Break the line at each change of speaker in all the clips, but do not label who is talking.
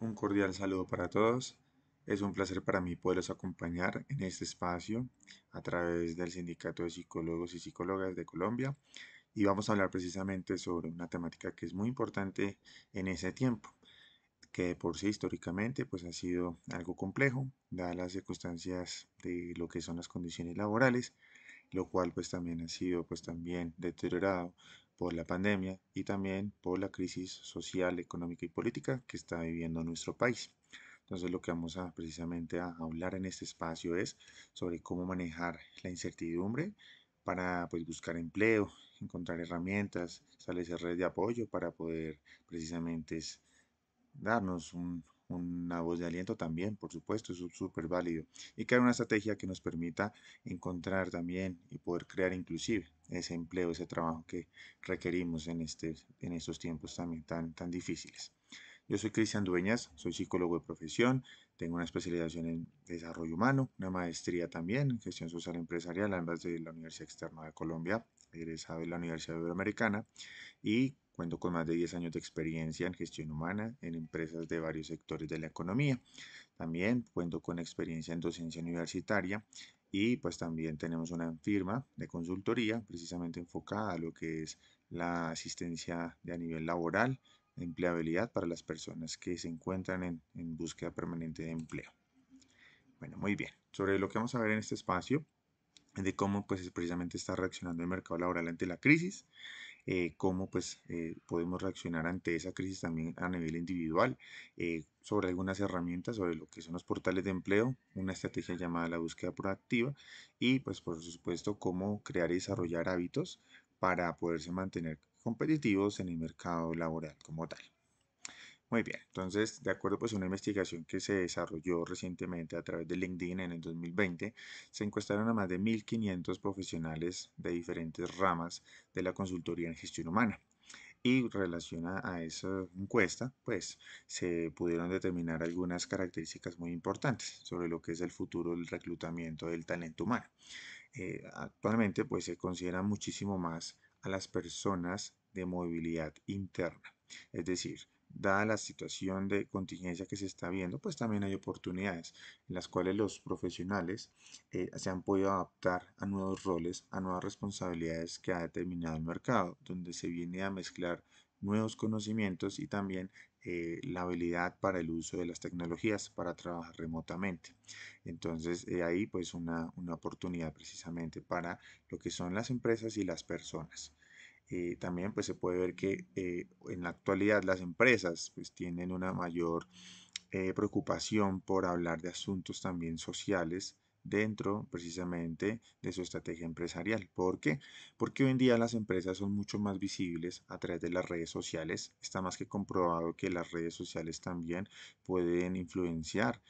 Un cordial saludo para todos. Es un placer para mí poderlos acompañar en este espacio a través del Sindicato de Psicólogos y Psicólogas de Colombia y vamos a hablar precisamente sobre una temática que es muy importante en ese tiempo, que de por sí históricamente pues ha sido algo complejo, dadas las circunstancias de lo que son las condiciones laborales, lo cual pues también ha sido pues también deteriorado por la pandemia y también por la crisis social, económica y política que está viviendo nuestro país. Entonces lo que vamos a precisamente a hablar en este espacio es sobre cómo manejar la incertidumbre para pues buscar empleo, encontrar herramientas, establecer redes de apoyo para poder precisamente darnos una voz de aliento también, por supuesto, es súper válido. Y crear una estrategia que nos permita encontrar también y poder crear inclusive ese empleo, ese trabajo que requerimos en estos tiempos también tan difíciles. Yo soy Cristian Dueñas, soy psicólogo de profesión, tengo una especialización en desarrollo humano, una maestría también en gestión social empresarial, ambas de la Universidad Externa de Colombia, egresado de la Universidad Iberoamericana y cuento con más de 10 años de experiencia en gestión humana en empresas de varios sectores de la economía. También cuento con experiencia en docencia universitaria y pues también tenemos una firma de consultoría precisamente enfocada a lo que es la asistencia de a nivel laboral, empleabilidad para las personas que se encuentran en búsqueda permanente de empleo. Bueno, muy bien. Sobre lo que vamos a ver en este espacio, de cómo pues precisamente está reaccionando el mercado laboral ante la crisis, cómo pues podemos reaccionar ante esa crisis también a nivel individual, sobre algunas herramientas, sobre lo que son los portales de empleo, una estrategia llamada la búsqueda proactiva y pues por supuesto cómo crear y desarrollar hábitos para poderse mantener competitivos en el mercado laboral como tal. Muy bien, entonces, de acuerdo pues a una investigación que se desarrolló recientemente a través de LinkedIn en el 2020, se encuestaron a más de 1.500 profesionales de diferentes ramas de la consultoría en gestión humana. Y relaciona a esa encuesta, pues se pudieron determinar algunas características muy importantes sobre lo que es el futuro del reclutamiento del talento humano. Actualmente, pues se considera muchísimo más a las personas de movilidad interna, es decir, dada la situación de contingencia que se está viendo, pues también hay oportunidades en las cuales los profesionales se han podido adaptar a nuevos roles, a nuevas responsabilidades que ha determinado el mercado, donde se viene a mezclar nuevos conocimientos y también la habilidad para el uso de las tecnologías para trabajar remotamente. Entonces, ahí pues una oportunidad precisamente para lo que son las empresas y las personas. También pues se puede ver que en la actualidad las empresas pues tienen una mayor preocupación por hablar de asuntos también sociales dentro precisamente de su estrategia empresarial. ¿Por qué? Porque hoy en día las empresas son mucho más visibles a través de las redes sociales. Está más que comprobado que las redes sociales también pueden influenciar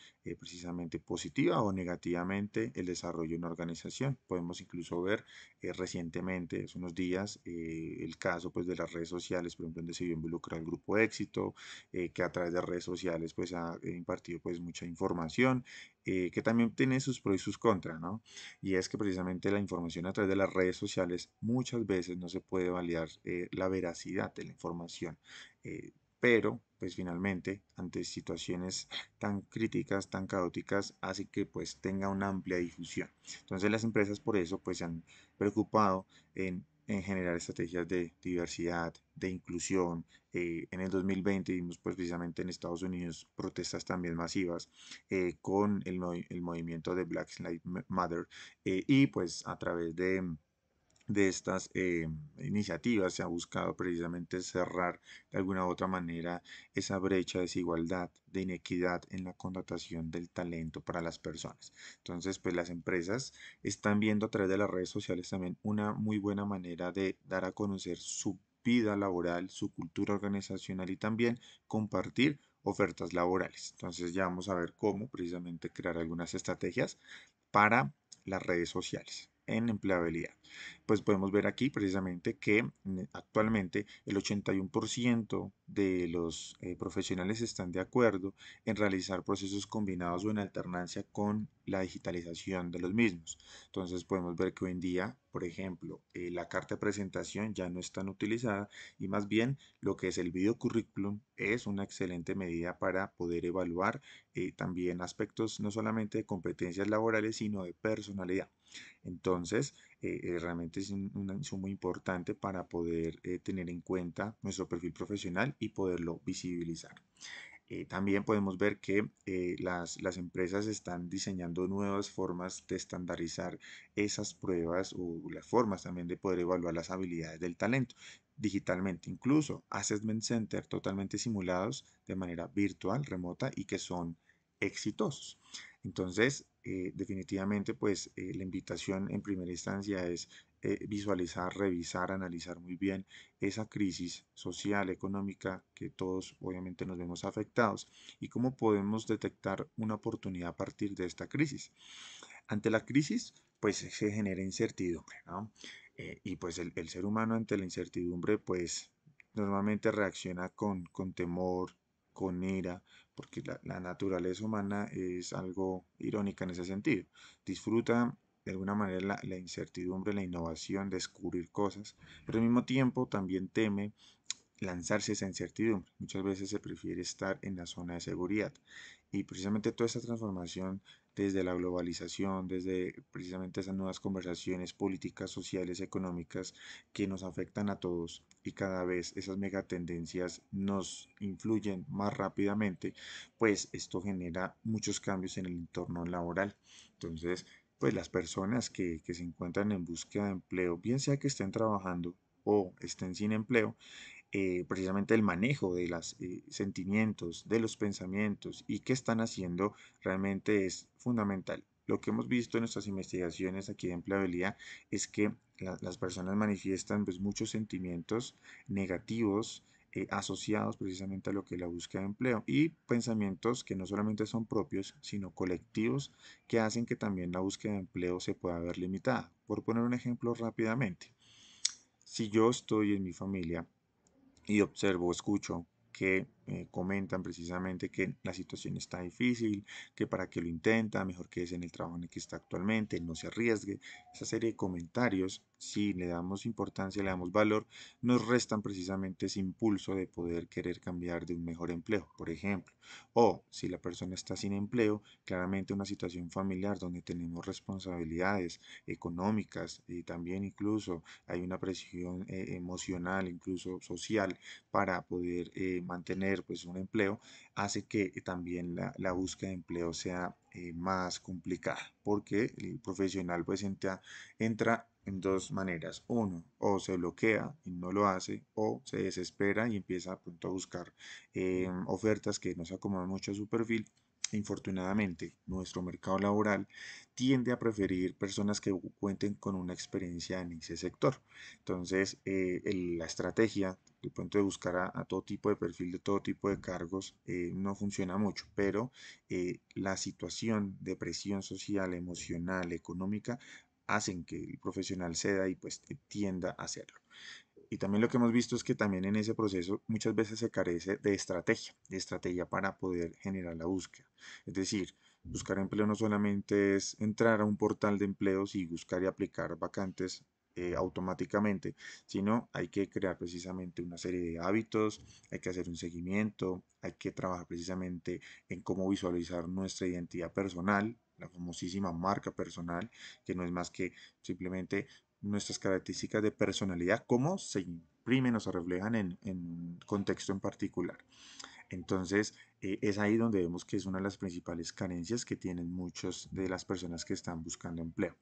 precisamente positiva o negativamente el desarrollo de una organización. Podemos incluso ver recientemente, hace unos días, el caso pues de las redes sociales, por ejemplo, donde se vio involucrado el Grupo Éxito, que a través de redes sociales pues ha impartido pues mucha información, que también tiene sus pros y sus contras, ¿no? Y es que precisamente la información a través de las redes sociales muchas veces no se puede validar la veracidad de la información. Pero pues finalmente ante situaciones tan críticas, tan caóticas, hace que pues tenga una amplia difusión. Entonces las empresas por eso pues se han preocupado en generar estrategias de diversidad, de inclusión. En el 2020 vimos pues precisamente en Estados Unidos protestas también masivas con el movimiento de Black Lives Matter y pues a través de estas iniciativas se ha buscado precisamente cerrar de alguna u otra manera esa brecha de desigualdad, de inequidad en la contratación del talento para las personas. Entonces, pues las empresas están viendo a través de las redes sociales también una muy buena manera de dar a conocer su vida laboral, su cultura organizacional y también compartir ofertas laborales. Entonces ya vamos a ver cómo precisamente crear algunas estrategias para las redes sociales en empleabilidad. Pues podemos ver aquí precisamente que actualmente el 81% de los profesionales están de acuerdo en realizar procesos combinados o en alternancia con la digitalización de los mismos. Entonces podemos ver que hoy en día Por ejemplo, la carta de presentación ya no es tan utilizada y más bien lo que es el video currículum es una excelente medida para poder evaluar también aspectos no solamente de competencias laborales, sino de personalidad. Entonces, realmente es un insumo importante para poder tener en cuenta nuestro perfil profesional y poderlo visibilizar. También podemos ver que las empresas están diseñando nuevas formas de estandarizar esas pruebas o las formas también de poder evaluar las habilidades del talento digitalmente, incluso assessment center totalmente simulados de manera virtual, remota y que son exitosos. Entonces, definitivamente, pues la invitación en primera instancia es visualizar, revisar, analizar muy bien esa crisis social, económica, que todos obviamente nos vemos afectados y cómo podemos detectar una oportunidad a partir de esta crisis. Ante la crisis, pues se genera incertidumbre, ¿no? Y pues el ser humano ante la incertidumbre, pues normalmente reacciona con temor, con ira, porque la naturaleza humana es algo irónica en ese sentido. Disfruta de alguna manera la incertidumbre, la innovación, descubrir cosas, pero al mismo tiempo también teme lanzarse esa incertidumbre. Muchas veces se prefiere estar en la zona de seguridad. Y precisamente toda esta transformación desde la globalización, desde precisamente esas nuevas conversaciones políticas, sociales, económicas que nos afectan a todos y cada vez esas megatendencias nos influyen más rápidamente, pues esto genera muchos cambios en el entorno laboral. Entonces, pues las personas que se encuentran en búsqueda de empleo, bien sea que estén trabajando o estén sin empleo, precisamente el manejo de los sentimientos, de los pensamientos y qué están haciendo realmente es fundamental. Lo que hemos visto en nuestras investigaciones aquí de empleabilidad es que las personas manifiestan pues, muchos sentimientos negativos asociados precisamente a lo que es la búsqueda de empleo y pensamientos que no solamente son propios, sino colectivos que hacen que también la búsqueda de empleo se pueda ver limitada. Por poner un ejemplo rápidamente, si yo estoy en mi familia y observo, escucho que comentan precisamente que la situación está difícil, que para qué lo intenta, mejor que es en el trabajo en el que está actualmente, no se arriesgue. Esa serie de comentarios, si le damos importancia, le damos valor, nos restan precisamente ese impulso de poder querer cambiar de un mejor empleo, por ejemplo. O si la persona está sin empleo, claramente una situación familiar donde tenemos responsabilidades económicas y también incluso hay una presión emocional, incluso social, para poder mantener pues, un empleo, hace que también la búsqueda de empleo sea más complicada, porque el profesional pues entra en dos maneras. Uno, o se bloquea y no lo hace, o se desespera y empieza a pronto a buscar ofertas que no se acomodan mucho a su perfil. Infortunadamente, nuestro mercado laboral tiende a preferir personas que cuenten con una experiencia en ese sector. Entonces, la estrategia de pronto de buscar a todo tipo de perfil, de todo tipo de cargos, no funciona mucho, pero la situación de presión social, emocional, económica, hacen que el profesional ceda y pues tienda a hacerlo. Y también lo que hemos visto es que también en ese proceso muchas veces se carece de estrategia para poder generar la búsqueda. Es decir, buscar empleo no solamente es entrar a un portal de empleos y buscar y aplicar vacantes automáticamente, sino hay que crear precisamente una serie de hábitos, hay que hacer un seguimiento, hay que trabajar precisamente en cómo visualizar nuestra identidad personal, la famosísima marca personal, que no es más que simplemente nuestras características de personalidad, cómo se imprimen o se reflejan en un contexto en particular. Entonces, es ahí donde vemos que es una de las principales carencias que tienen muchas de las personas que están buscando empleo.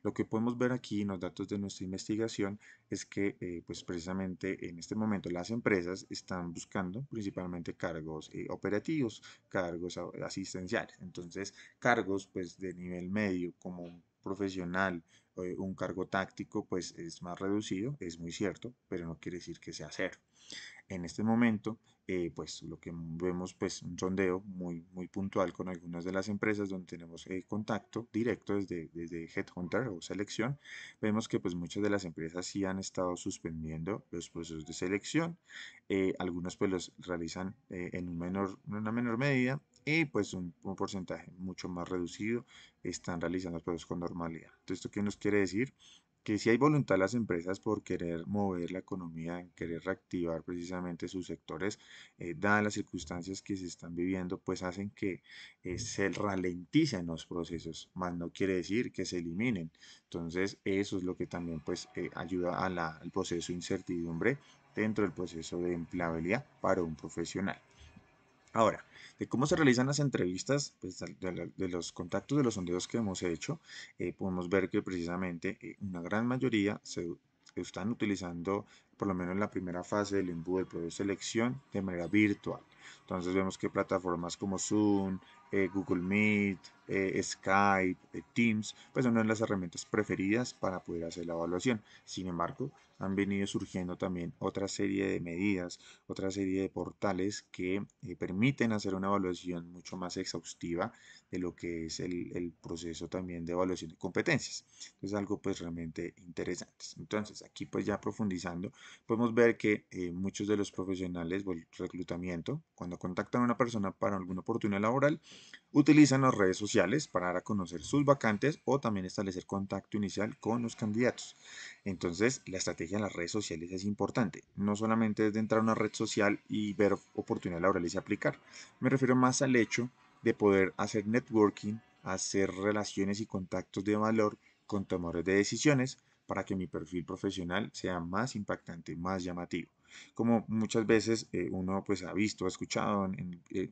Lo que podemos ver aquí en los datos de nuestra investigación es que, pues precisamente en este momento las empresas están buscando principalmente cargos operativos, cargos asistenciales. Entonces, cargos pues de nivel medio como un profesional, un cargo táctico, pues es más reducido, es muy cierto, pero no quiere decir que sea cero. En este momento, pues lo que vemos, pues un sondeo muy puntual con algunas de las empresas donde tenemos contacto directo desde Headhunter o selección, vemos que pues muchas de las empresas sí han estado suspendiendo los procesos de selección, algunos pues los realizan en una menor medida y pues un porcentaje mucho más reducido están realizando los procesos con normalidad. Entonces, ¿esto qué nos quiere decir? que si hay voluntad de las empresas por querer mover la economía, en querer reactivar precisamente sus sectores, dadas las circunstancias que se están viviendo, pues hacen que se ralenticen los procesos, más no quiere decir que se eliminen. Entonces, eso es lo que también pues ayuda a al proceso de incertidumbre dentro del proceso de empleabilidad para un profesional. Ahora, de cómo se realizan las entrevistas, pues de los contactos de los sondeos que hemos hecho, podemos ver que precisamente una gran mayoría se están utilizando, por lo menos en la primera fase del embudo del proceso de selección, de manera virtual. Entonces vemos que plataformas como Zoom, Google Meet, Skype, Teams, pues son una de las herramientas preferidas para poder hacer la evaluación. Sin embargo, han venido surgiendo también otra serie de medidas, otra serie de portales que permiten hacer una evaluación mucho más exhaustiva de lo que es el proceso también de evaluación de competencias. Es algo pues realmente interesante. Entonces, aquí pues ya profundizando, podemos ver que muchos de los profesionales del reclutamiento, cuando contactan a una persona para alguna oportunidad laboral, utilizan las redes sociales para dar a conocer sus vacantes o también establecer contacto inicial con los candidatos. Entonces, la estrategia en las redes sociales es importante. No solamente es de entrar a una red social y ver oportunidades laborales y aplicar. Me refiero más al hecho de poder hacer networking, hacer relaciones y contactos de valor con tomadores de decisiones para que mi perfil profesional sea más impactante, más llamativo. Como muchas veces uno pues ha visto, ha escuchado en el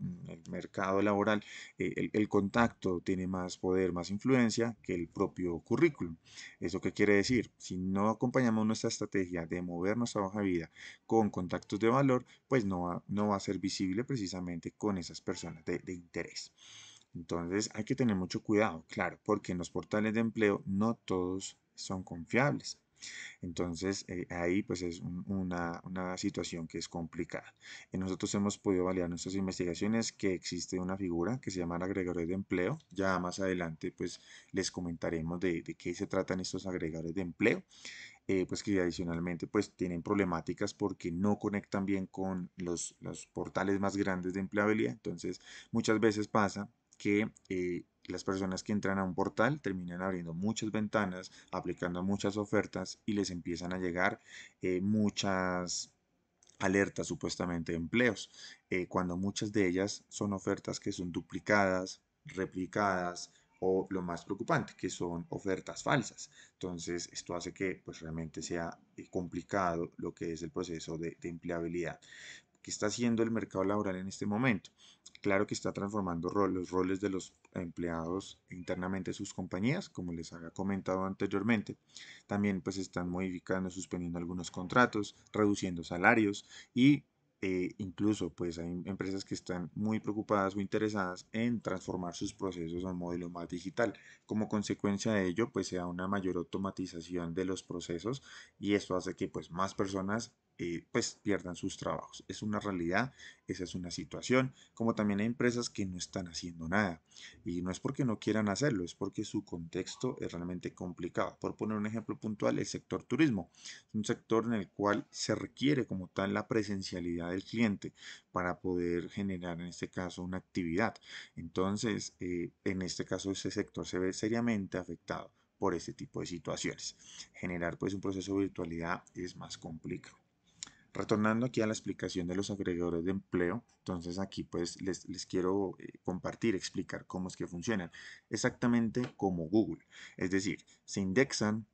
mercado laboral, el contacto tiene más poder, más influencia que el propio currículum. ¿Eso qué quiere decir? Si no acompañamos nuestra estrategia de mover nuestra hoja de vida con contactos de valor, pues no va a ser visible precisamente con esas personas de interés. Entonces hay que tener mucho cuidado, claro, porque en los portales de empleo no todos son confiables. Entonces, ahí pues es una situación que es complicada. Nosotros hemos podido validar nuestras investigaciones que existe una figura que se llama agregadores de empleo. Ya más adelante pues les comentaremos de qué se tratan estos agregadores de empleo. Pues que adicionalmente pues tienen problemáticas porque no conectan bien con los portales más grandes de empleabilidad. Entonces, muchas veces pasa que las personas que entran a un portal terminan abriendo muchas ventanas, aplicando muchas ofertas y les empiezan a llegar muchas alertas supuestamente de empleos, cuando muchas de ellas son ofertas que son duplicadas, replicadas o lo más preocupante, que son ofertas falsas. Entonces, esto hace que pues, realmente sea complicado lo que es el proceso de empleabilidad. ¿Qué está haciendo el mercado laboral en este momento? Claro que está transformando los roles de los empleados internamente en sus compañías, como les había comentado anteriormente. También pues están modificando, suspendiendo algunos contratos, reduciendo salarios y incluso pues hay empresas que están muy preocupadas o interesadas en transformar sus procesos a un modelo más digital. Como consecuencia de ello pues se da una mayor automatización de los procesos y esto hace que pues más personas pues pierdan sus trabajos. Es una realidad, esa es una situación, como también hay empresas que no están haciendo nada y no es porque no quieran hacerlo, es porque su contexto es realmente complicado. Por poner un ejemplo puntual, el sector turismo, es un sector en el cual se requiere como tal la presencialidad del cliente para poder generar en este caso una actividad. Entonces, en este caso ese sector se ve seriamente afectado por este tipo de situaciones. Generar pues un proceso de virtualidad es más complicado. Retornando aquí a la explicación de los agregadores de empleo, entonces aquí pues les quiero compartir, explicar cómo es que funcionan. Exactamente como Google. Es decir, se indexan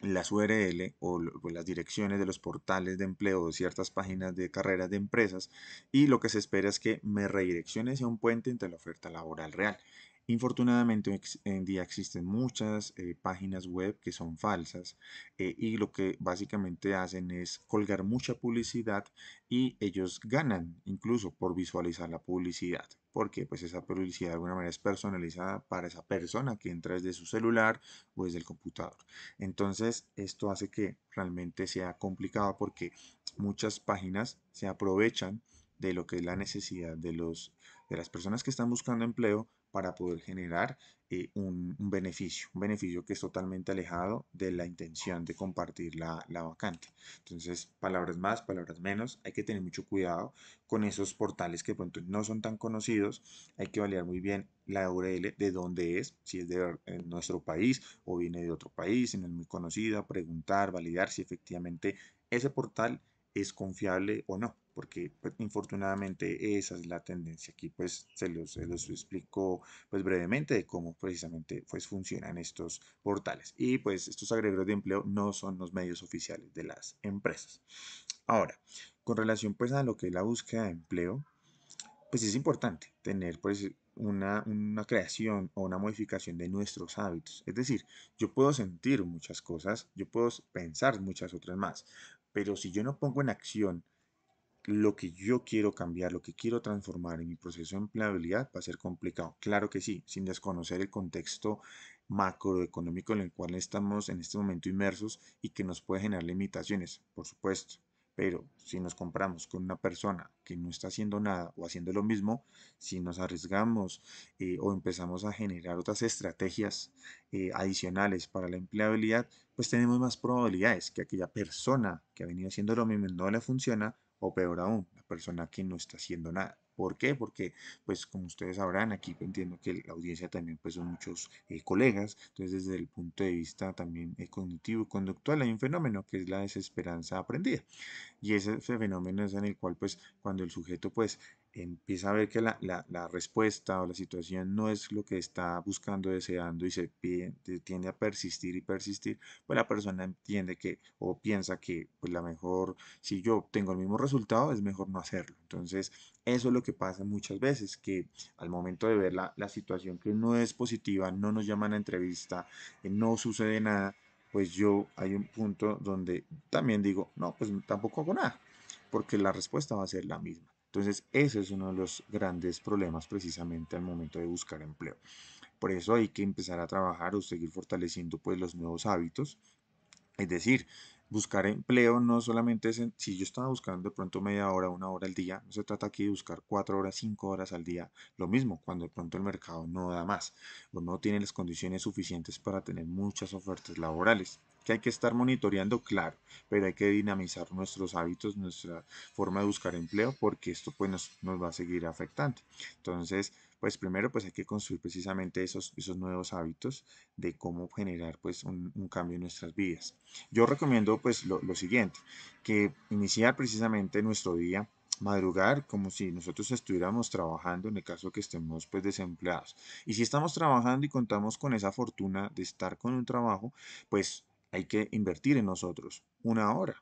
las URL o las direcciones de los portales de empleo de ciertas páginas de carreras de empresas y lo que se espera es que me redireccione hacia un puente entre la oferta laboral real. Infortunadamente, hoy en día existen muchas páginas web que son falsas y lo que básicamente hacen es colgar mucha publicidad y ellos ganan incluso por visualizar la publicidad, porque pues esa publicidad de alguna manera es personalizada para esa persona que entra desde su celular o desde el computador. Entonces, esto hace que realmente sea complicado porque muchas páginas se aprovechan de lo que es la necesidad de las personas que están buscando empleo para poder generar un beneficio que es totalmente alejado de la intención de compartir la vacante. Entonces, palabras más, palabras menos, hay que tener mucho cuidado con esos portales que de pronto no son tan conocidos. Hay que validar muy bien la URL de dónde es, si es de nuestro país o viene de otro país, si no es muy conocida, preguntar, validar si efectivamente ese portal es confiable o no, porque pues, infortunadamente esa es la tendencia. Aquí pues se los explico pues brevemente de cómo precisamente pues funcionan estos portales. Y pues estos agregadores de empleo no son los medios oficiales de las empresas. Ahora, con relación pues a lo que es la búsqueda de empleo, pues es importante tener pues una creación o una modificación de nuestros hábitos. Es decir, yo puedo sentir muchas cosas, yo puedo pensar muchas otras más, pero si yo no pongo en acción lo que yo quiero cambiar, lo que quiero transformar en mi proceso de empleabilidad, va a ser complicado. Claro que sí, sin desconocer el contexto macroeconómico en el cual estamos en este momento inmersos y que nos puede generar limitaciones, por supuesto. Pero si nos compramos con una persona que no está haciendo nada o haciendo lo mismo, si nos arriesgamos o empezamos a generar otras estrategias adicionales para la empleabilidad, pues tenemos más probabilidades que aquella persona que ha venido haciendo lo mismo y no le funciona, o peor aún, la persona que no está haciendo nada. ¿Por qué? Porque, pues como ustedes sabrán, aquí entiendo que la audiencia también pues son muchos colegas, entonces desde el punto de vista también cognitivo y conductual hay un fenómeno que es la desesperanza aprendida. Y ese fenómeno es en el cual, pues, cuando el sujeto, pues, empieza a ver que la respuesta o la situación no es lo que está buscando, deseando y tiende a persistir y persistir, pues la persona entiende que o piensa que, pues, la mejor, si yo obtengo el mismo resultado, es mejor no hacerlo. Entonces, eso es lo que pasa muchas veces, que al momento de ver la situación que no es positiva, no nos llaman a entrevista, no sucede nada, pues yo hay un punto donde también digo, no, pues tampoco hago nada, porque la respuesta va a ser la misma. Entonces, ese es uno de los grandes problemas precisamente al momento de buscar empleo. Por eso hay que empezar a trabajar o seguir fortaleciendo pues los nuevos hábitos, es decir, buscar empleo no solamente es, si yo estaba buscando de pronto media hora, una hora al día, no se trata aquí de buscar 4 horas, 5 horas al día, lo mismo cuando de pronto el mercado no da más o no tiene las condiciones suficientes para tener muchas ofertas laborales. Que hay que estar monitoreando, claro, pero hay que dinamizar nuestros hábitos, nuestra forma de buscar empleo, porque esto pues nos va a seguir afectando. Entonces, pues primero pues hay que construir precisamente esos nuevos hábitos de cómo generar pues un cambio en nuestras vidas. Yo recomiendo pues lo siguiente, que iniciar precisamente nuestro día, madrugar como si nosotros estuviéramos trabajando en el caso que estemos pues desempleados. Y si estamos trabajando y contamos con esa fortuna de estar con un trabajo, pues hay que invertir en nosotros. Una hora,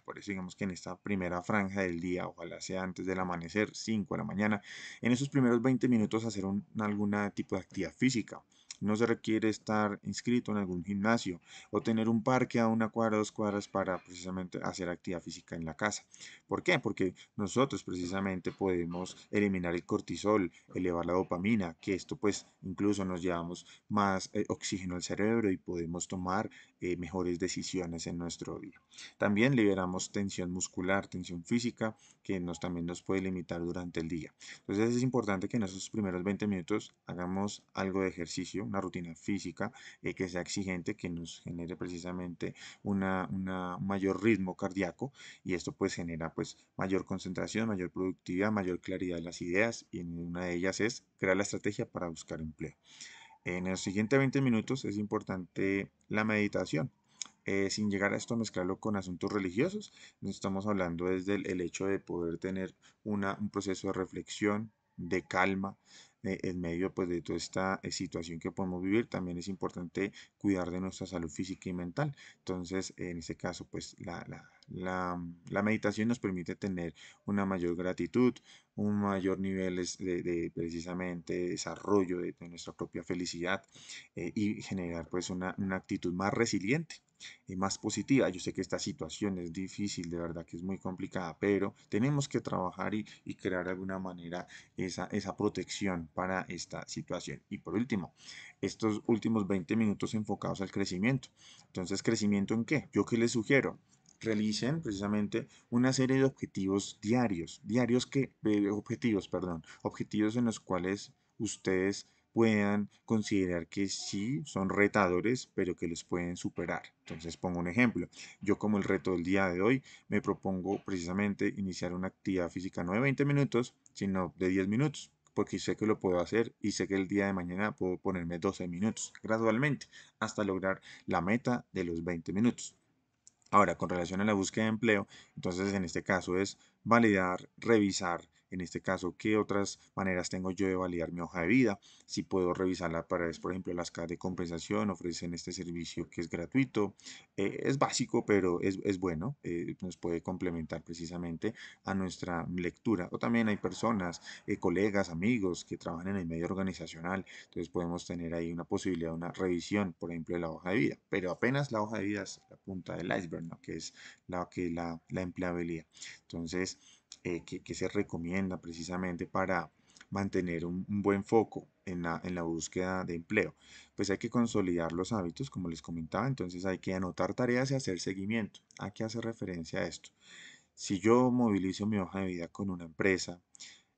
por eso digamos que en esta primera franja del día, ojalá sea antes del amanecer, 5 de la mañana, en esos primeros 20 minutos hacer algún tipo de actividad física. No se requiere estar inscrito en algún gimnasio o tener un parque a 1 cuadra, 2 cuadras para precisamente hacer actividad física en la casa. ¿Por qué? Porque nosotros precisamente podemos eliminar el cortisol, elevar la dopamina, que esto pues incluso nos llevamos más oxígeno al cerebro y podemos tomar mejores decisiones en nuestro día. También liberamos tensión muscular, tensión física, que también nos puede limitar durante el día. Entonces es importante que en esos primeros 20 minutos hagamos algo de ejercicio, una rutina física que sea exigente, que nos genere precisamente un mayor ritmo cardíaco y esto pues genera pues mayor concentración, mayor productividad, mayor claridad de las ideas y una de ellas es crear la estrategia para buscar empleo. En los siguientes 20 minutos es importante la meditación. Sin llegar a esto a mezclarlo con asuntos religiosos, estamos hablando desde el hecho de poder tener un proceso de reflexión, de calma, en medio pues, de toda esta situación que podemos vivir. También es importante cuidar de nuestra salud física y mental. Entonces, en este caso, pues la meditación nos permite tener una mayor gratitud, un mayor nivel de precisamente desarrollo de nuestra propia felicidad y generar pues una actitud más resiliente y más positiva. Yo sé que esta situación es difícil, de verdad que es muy complicada, pero tenemos que trabajar y crear de alguna manera esa protección para esta situación. Y por último, estos últimos 20 minutos enfocados al crecimiento. Entonces, ¿crecimiento en qué? Yo qué les sugiero. realicen precisamente una serie de objetivos objetivos en los cuales ustedes puedan considerar que sí son retadores, pero que los pueden superar. Entonces, pongo un ejemplo. Yo como el reto del día de hoy me propongo precisamente iniciar una actividad física no de 20 minutos, sino de 10 minutos, porque sé que lo puedo hacer y sé que el día de mañana puedo ponerme 12 minutos gradualmente hasta lograr la meta de los 20 minutos. Ahora, con relación a la búsqueda de empleo, entonces en este caso es validar, revisar, en este caso, qué otras maneras tengo yo de validar mi hoja de vida, si puedo revisarla para, por ejemplo, las casas de compensación ofrecen este servicio que es gratuito, es básico, pero es bueno, nos puede complementar precisamente a nuestra lectura. O también hay personas, colegas, amigos que trabajan en el medio organizacional, entonces podemos tener ahí una posibilidad de una revisión, por ejemplo, de la hoja de vida, pero apenas la hoja de vida es la punta del iceberg, ¿no? Que es la empleabilidad. Entonces, ¿qué se recomienda precisamente para mantener un buen foco en la búsqueda de empleo? Pues hay que consolidar los hábitos, como les comentaba, entonces hay que anotar tareas y hacer seguimiento. ¿A qué hace referencia a esto? Si yo movilizo mi hoja de vida con una empresa,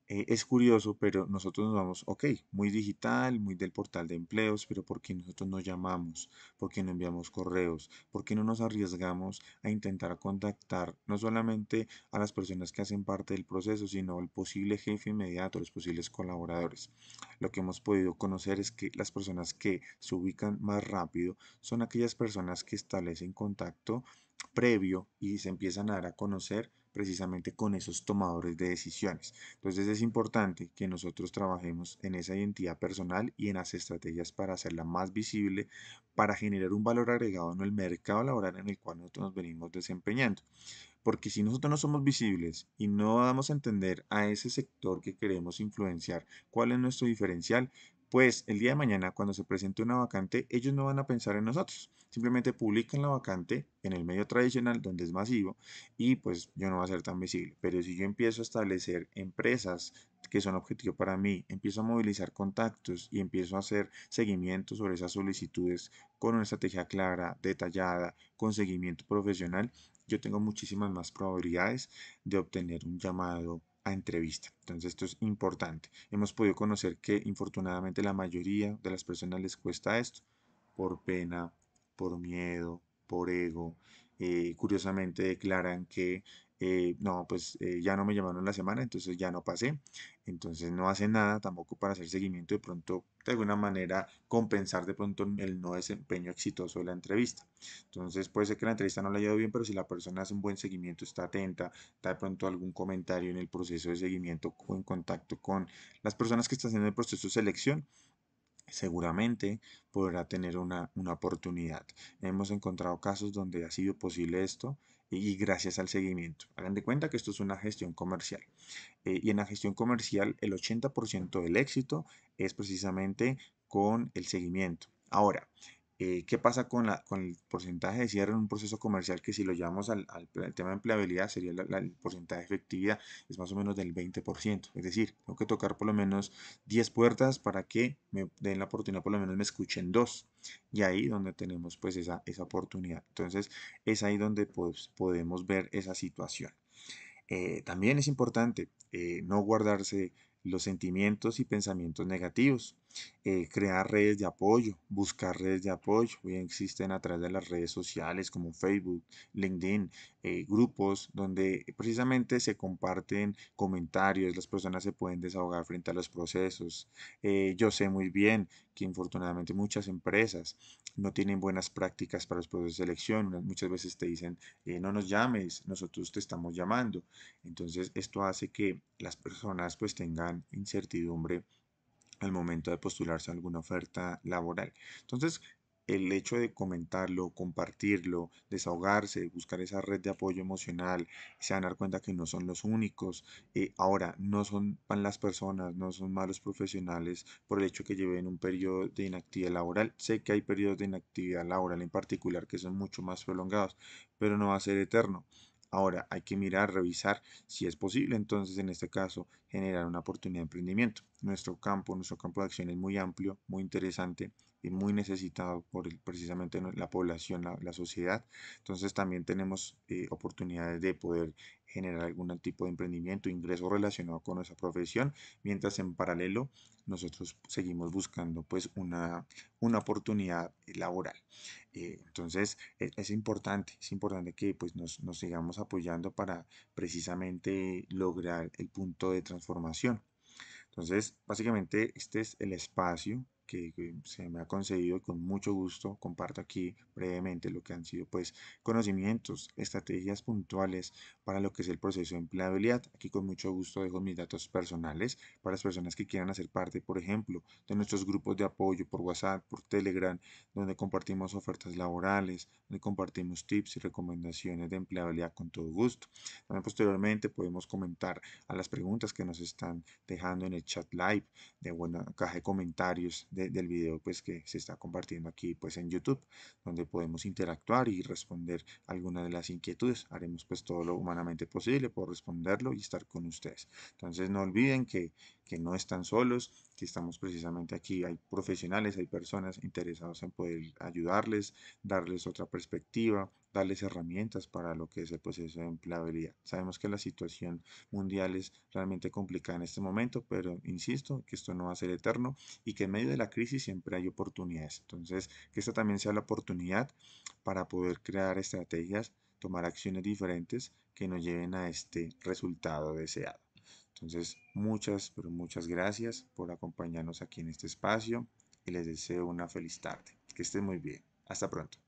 es curioso, pero nosotros nos vamos, ok, muy digital, muy del portal de empleos, pero ¿por qué nosotros no llamamos? ¿Por qué no enviamos correos? ¿Por qué no nos arriesgamos a intentar contactar no solamente a las personas que hacen parte del proceso, sino al posible jefe inmediato, los posibles colaboradores? Lo que hemos podido conocer es que las personas que se ubican más rápido son aquellas personas que establecen contacto previo y se empiezan a dar a conocer precisamente con esos tomadores de decisiones. Entonces es importante que nosotros trabajemos en esa identidad personal y en las estrategias para hacerla más visible, para generar un valor agregado en el mercado laboral en el cual nosotros nos venimos desempeñando. Porque si nosotros no somos visibles y no damos a entender a ese sector que queremos influenciar cuál es nuestro diferencial, pues el día de mañana cuando se presente una vacante, ellos no van a pensar en nosotros. Simplemente publican la vacante en el medio tradicional donde es masivo y pues yo no va a ser tan visible. Pero si yo empiezo a establecer empresas que son objetivo para mí, empiezo a movilizar contactos y empiezo a hacer seguimiento sobre esas solicitudes con una estrategia clara, detallada, con seguimiento profesional, yo tengo muchísimas más probabilidades de obtener un llamado a entrevista. Entonces esto es importante. Hemos podido conocer que infortunadamente la mayoría de las personas les cuesta esto por pena, por miedo, por ego. Curiosamente declaran que no, pues ya no me llamaron la semana, entonces ya no pasé. Entonces no hacen nada tampoco para hacer seguimiento de pronto, de alguna manera compensar de pronto el no desempeño exitoso de la entrevista. Entonces puede ser que la entrevista no le haya ido bien, pero si la persona hace un buen seguimiento, está atenta, da de pronto algún comentario en el proceso de seguimiento o en contacto con las personas que están haciendo el proceso de selección, seguramente podrá tener una oportunidad. Hemos encontrado casos donde ha sido posible esto y gracias al seguimiento. Hagan de cuenta que esto es una gestión comercial. Y en la gestión comercial, el 80% del éxito es precisamente con el seguimiento. Ahora, ¿qué pasa con el porcentaje de cierre en un proceso comercial que si lo llevamos al tema de empleabilidad sería el porcentaje de efectividad es más o menos del 20%? Es decir, tengo que tocar por lo menos 10 puertas para que me den la oportunidad, por lo menos me escuchen dos. Y ahí donde tenemos pues esa oportunidad. Entonces es ahí donde pues, podemos ver esa situación. También es importante no guardarse los sentimientos y pensamientos negativos, crear redes de apoyo, buscar redes de apoyo. Hoy existen a través de las redes sociales como Facebook, LinkedIn, grupos donde precisamente se comparten comentarios, las personas se pueden desahogar frente a los procesos. Yo sé muy bien que infortunadamente muchas empresas no tienen buenas prácticas para los procesos de selección. Muchas veces te dicen, no nos llames, nosotros te estamos llamando. Entonces, esto hace que las personas pues tengan incertidumbre al momento de postularse a alguna oferta laboral. Entonces, el hecho de comentarlo, compartirlo, desahogarse, buscar esa red de apoyo emocional, se van a dar cuenta que no son los únicos. Ahora, no son las personas, no son malos profesionales por el hecho que lleven un periodo de inactividad laboral. Sé que hay periodos de inactividad laboral en particular que son mucho más prolongados, pero no va a ser eterno. Ahora hay que mirar, revisar si es posible, entonces en este caso generar una oportunidad de emprendimiento. Nuestro campo de acción es muy amplio, muy interesante y muy necesitado por precisamente la población, la sociedad. Entonces también tenemos oportunidades de poder generar algún tipo de emprendimiento, ingreso relacionado con nuestra profesión, mientras en paralelo nosotros seguimos buscando pues una oportunidad laboral. Entonces es importante que pues nos sigamos apoyando para precisamente lograr el punto de transformación. Entonces, básicamente este es el espacio que se me ha concedido y con mucho gusto comparto aquí brevemente lo que han sido pues conocimientos, estrategias puntuales para lo que es el proceso de empleabilidad. Aquí con mucho gusto dejo mis datos personales para las personas que quieran hacer parte, por ejemplo, de nuestros grupos de apoyo por WhatsApp, por Telegram, donde compartimos ofertas laborales, donde compartimos tips y recomendaciones de empleabilidad con todo gusto. También posteriormente podemos comentar a las preguntas que nos están dejando en el chat live, de bueno, caja de comentarios del video pues que se está compartiendo aquí pues en YouTube, donde podemos interactuar y responder algunas de las inquietudes. Haremos pues todo lo humanamente posible por responderlo y estar con ustedes. Entonces no olviden que no están solos, que estamos precisamente aquí, hay profesionales, hay personas interesadas en poder ayudarles, darles otra perspectiva, darles herramientas para lo que es el proceso de empleabilidad. Sabemos que la situación mundial es realmente complicada en este momento, pero insisto que esto no va a ser eterno y que en medio de la crisis siempre hay oportunidades. Entonces, que esta también sea la oportunidad para poder crear estrategias, tomar acciones diferentes que nos lleven a este resultado deseado. Entonces, muchas, pero muchas gracias por acompañarnos aquí en este espacio y les deseo una feliz tarde. Que estén muy bien. Hasta pronto.